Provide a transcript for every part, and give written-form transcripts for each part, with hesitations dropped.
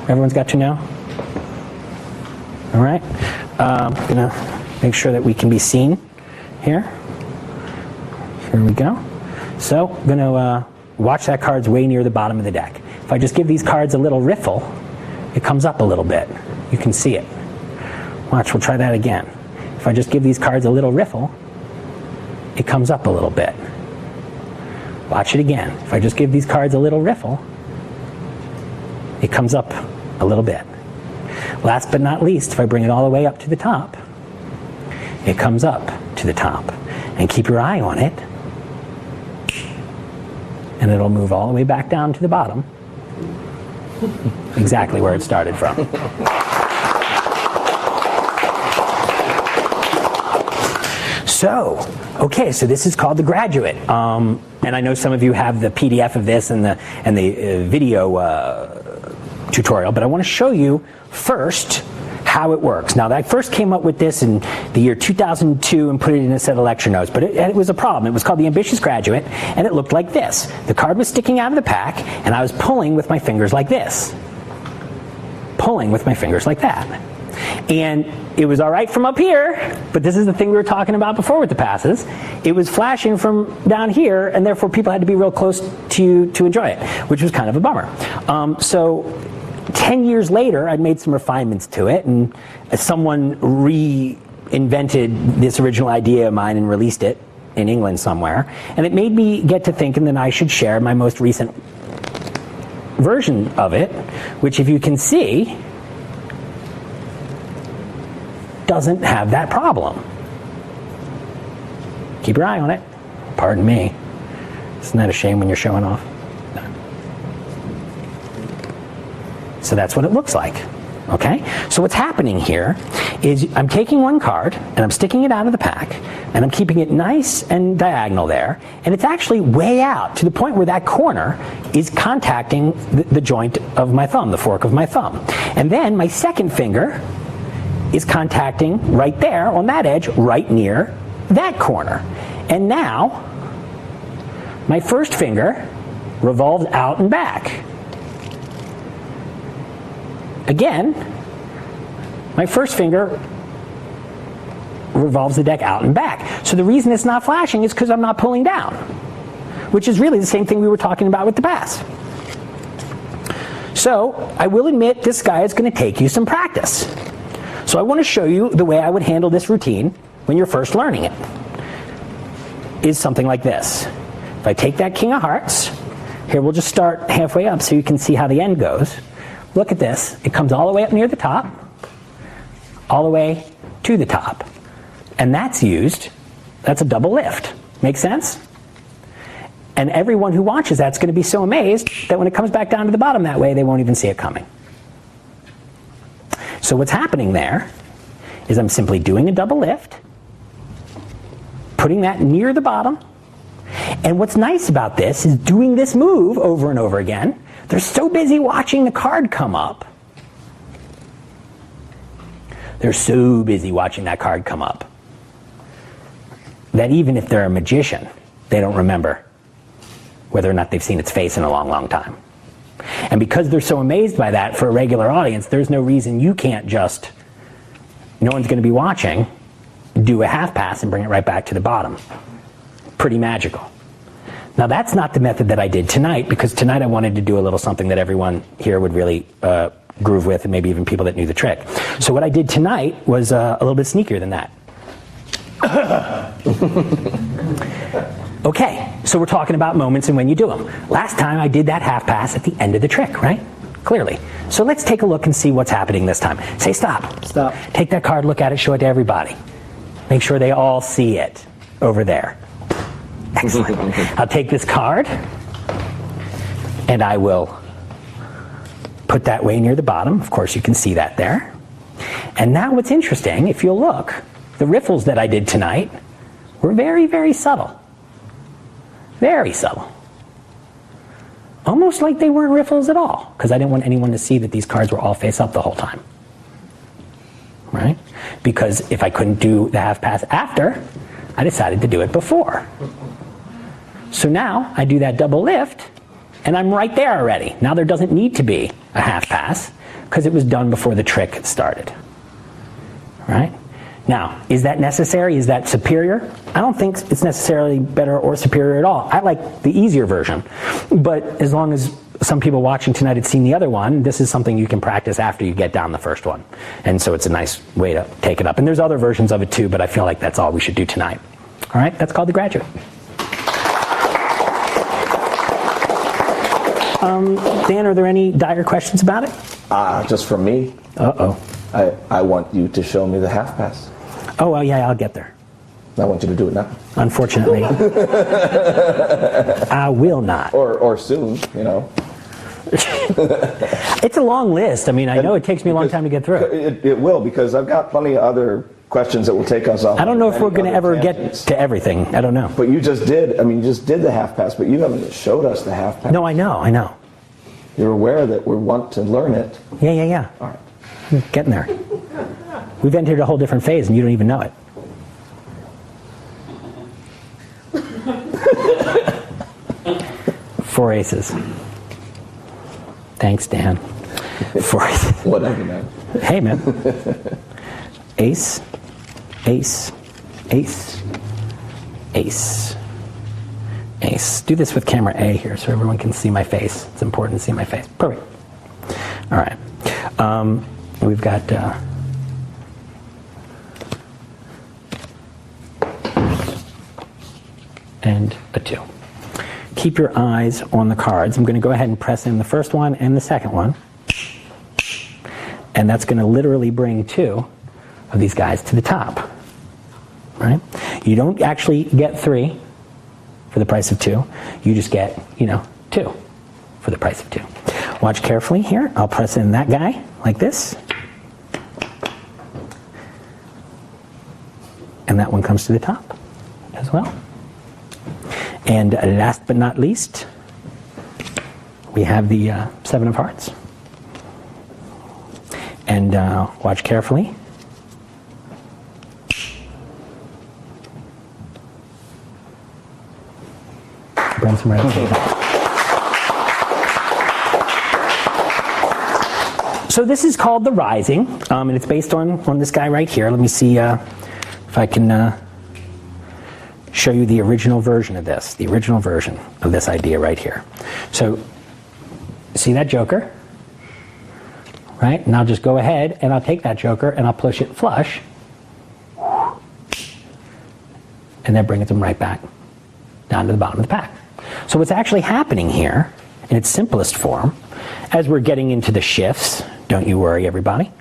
Everyone's got to know? All right. I'm going to make sure that we can be seen here. Here we go. So I'm going to watch that card's way near the bottom of the deck. If I just give these cards a little riffle, it comes up a little bit. You can see it. Watch, we'll try that again. If I just give these cards a little riffle, it comes up a little bit. Watch it again. If I just give these cards a little riffle, it comes up a little bit. Last but not least, if I bring it all the way up to the top, it comes up to the top. And keep your eye on it, and it'll move all the way back down to the bottom, exactly where it started from. So, okay, so this is called The Graduate. And I know some of you have the PDF of this and the video tutorial, but I want to show you first how it works. Now, I first came up with this in the year 2002 and put it in a set of lecture notes, but it was a problem. It was called The Ambitious Graduate, and it looked like this. The card was sticking out of the pack, and I was pulling with my fingers like this. Pulling with my fingers like that. And it was all right from up here, but this is the thing we were talking about before with the passes. It was flashing from down here, and therefore people had to be real close to you to enjoy it, which was kind of a bummer. So 10 years later, I made some refinements to it, and someone reinvented this original idea of mine and released it in England somewhere. And it made me get to thinking that I should share my most recent version of it, which, if you can see, doesn't have that problem. Keep your eye on it. Pardon me. Isn't that a shame when you're showing off? So that's what it looks like. Okay? So what's happening here is I'm taking one card and I'm sticking it out of the pack and I'm keeping it nice and diagonal there, and it's actually way out to the point where that corner is contacting the joint of my thumb, the fork of my thumb. And then my second finger is contacting right there on that edge, right near that corner. And now my first finger revolves out and back. Again, my first finger revolves the deck out and back. So the reason it's not flashing is because I'm not pulling down, which is really the same thing we were talking about with the pass. So I will admit this guy is going to take you some practice. So I want to show you the way I would handle this routine when you're first learning it. Is something like this. If I take that King of Hearts, here we'll just start halfway up so you can see how the end goes. Look at this. It comes all the way up near the top, all the way to the top. And that's a double lift. Make sense? And everyone who watches that's going to be so amazed that when it comes back down to the bottom that way, they won't even see it coming. So what's happening there is I'm simply doing a double lift, putting that near the bottom. And what's nice about this is doing this move over and over again. They're so busy watching the card come up. They're so busy watching that card come up that even if they're a magician, they don't remember whether or not they've seen its face in a long, long time. And because they're so amazed by that, for a regular audience, there's no reason you can't just, no one's going to be watching, do a half pass and bring it right back to the bottom. Pretty magical. Now that's not the method that I did tonight, because tonight I wanted to do a little something that everyone here would really groove with, and maybe even people that knew the trick. So what I did tonight was a little bit sneakier than that. Okay, so we're talking about moments and when you do them. Last time I did that half pass at the end of the trick, right? Clearly. So let's take a look and see what's happening this time. Say stop. Stop. Take that card, look at it, show it to everybody. Make sure they all see it over there. Excellent. I'll take this card and I will put that way near the bottom. Of course, you can see that there. And now what's interesting, if you'll look, the riffles that I did tonight were very, very subtle. Very subtle. Almost like they weren't riffles at all, because I didn't want anyone to see that these cards were all face up the whole time. Right? Because if I couldn't do the half pass after, I decided to do it before. So now I do that double lift, and I'm right there already. Now there doesn't need to be a half pass, because it was done before the trick started. Right? Now, is that necessary? Is that superior? I don't think it's necessarily better or superior at all. I like the easier version. But as long as some people watching tonight had seen the other one, this is something you can practice after you get down the first one. And so it's a nice way to take it up. And there's other versions of it too, but I feel like that's all we should do tonight. All right, that's called The Graduate. Dan, are there any dire questions about it? Just from me. Uh-oh. I want you to show me the half pass. Oh, well, yeah, I'll get there. I want you to do it now. Unfortunately. I will not. Or soon, you know. It's a long list. I mean, I know it takes me a long time to get through. It will, because I've got plenty of other questions that will take us off. I don't know if we're going to ever get to everything. I don't know. But you just did. I mean, you just did the half pass, but you haven't showed us the half pass. No, I know. You're aware that we want to learn it. Yeah. All right. I'm getting there. We've entered a whole different phase, and you don't even know it. Four aces. Thanks, Dan. Four aces. Whatever, man. Hey, man. Ace, ace, ace, ace, ace. Do this with camera A here so everyone can see my face. It's important to see my face. Perfect. All right. We've got and a 2. Keep your eyes on the cards. I'm going to go ahead and press in the first one and the second one. And that's going to literally bring 2 of these guys to the top. Right? You don't actually get 3 for the price of 2. You just get, 2 for the price of 2. Watch carefully here. I'll press in that guy like this. And that one comes to the top as well. And last but not least, we have the 7 of hearts. And watch carefully. Bring some red. So this is called The Rising, and it's based on this guy right here. Let me see if I can show you the original version of this, idea right here. So, see that joker? Right? And I'll just go ahead and I'll take that joker and I'll push it flush. And then bring them right back down to the bottom of the pack. So what's actually happening here, in its simplest form, as we're getting into the shifts, don't you worry everybody.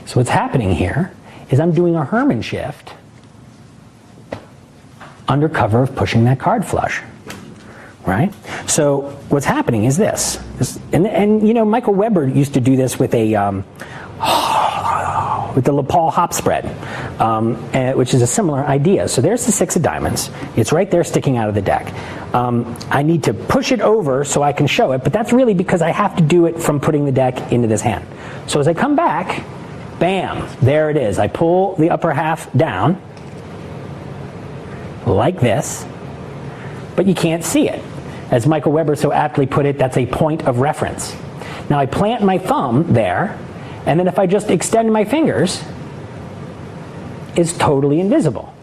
So what's happening here is I'm doing a Herman shift under cover of pushing that card flush, right? So what's happening is this and Michael Weber used to do this with the Paul hop spread, which is a similar idea. So there's the 6 of diamonds. It's right there sticking out of the deck. I need to push it over so I can show it, but that's really because I have to do it from putting the deck into this hand. So as I come back, bam, there it is. I pull the upper half down like this, but you can't see it. As Michael Weber so aptly put it, that's a point of reference. Now I plant my thumb there, and then if I just extend my fingers, it's totally invisible,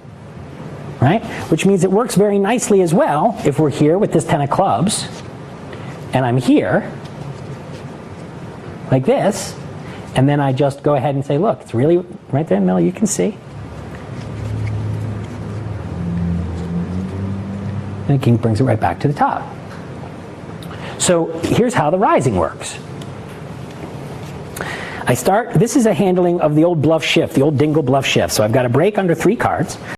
right? Which means it works very nicely as well if we're here with this 10 of clubs, and I'm here, like this, and then I just go ahead and say, look, it's really right there in the middle, you can see. And the king brings it right back to the top. So here's how the rising works. This is a handling of the old bluff shift, the old dingle bluff shift. So I've got a break under 3 cards.